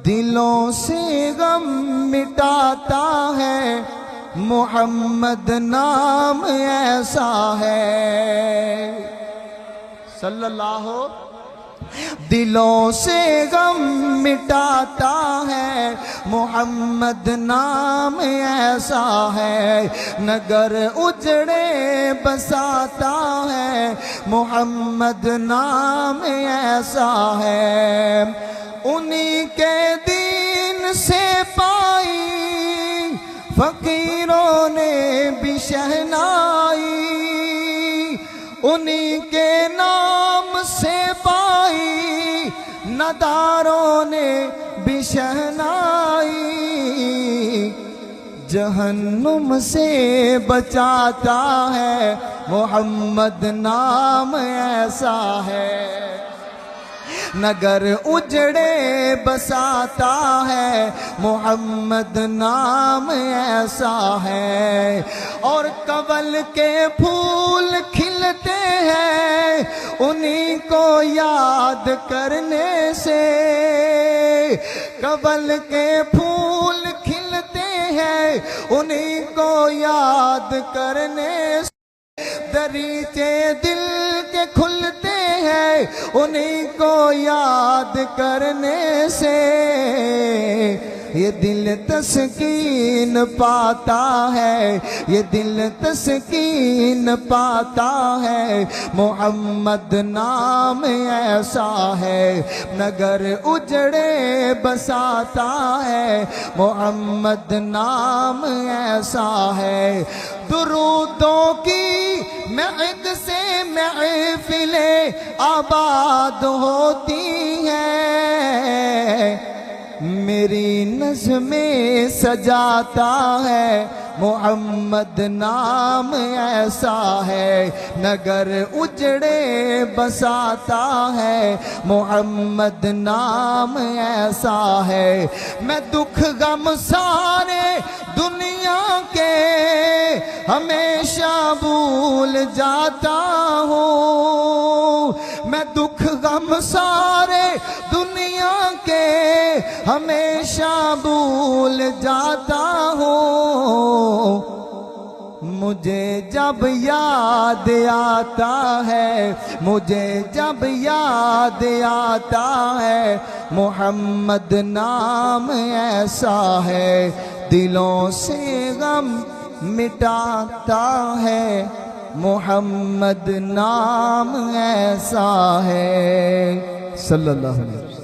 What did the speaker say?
دلوں سے غم مٹاتا ہے، محمد نام ایسا ہے صلی اللہ ہو۔ دلوں سے غم مٹاتا ہے، محمد نام ایسا ہے، نگر اجڑے بساتا ہے، محمد نام ایسا ہے۔ انہی کے دین سے پائی فقیروں نے بھی شہنائی، انہی کے نام سے پائی نداروں نے بھی شہنائی، جہنم سے بچاتا ہے، محمد نام ایسا ہے، نگر اجڑے بساتا ہے، محمد نام ایسا ہے۔ اور کنول کے پھول کھلتے ہیں انہی کو یاد کرنے سے، کنول کے پھول کھلتے ہیں انہی کو یاد کرنے سے، دریچے دل کے کھلتے ہیں انہی کو یاد کرنے سے، یہ دل تسکین پاتا ہے، یہ دل تسکین پاتا ہے، محمد نام ایسا ہے، نگر اجڑے بساتا ہے، محمد نام ایسا ہے۔ درودوں کی مہک سے محفلیں آباد ہوتی ہیں، میری نظمیں سجاتا ہے، محمد نام ایسا ہے، نگر اجڑے بساتا ہے، محمد نام ایسا ہے۔ میں دکھ غم سارے دنیا کے ہمیشہ بھول جاتا ہوں، میں دکھ غم سارے دنیا کے ہمیشہ بھول جاتا ہوں، مجھے جب یاد آتا ہے، مجھے جب یاد آتا ہے، محمد نام ایسا ہے، دلوں سے غم مٹاتا ہے، محمد نام ایسا ہے صلی اللہ علیہ وسلم۔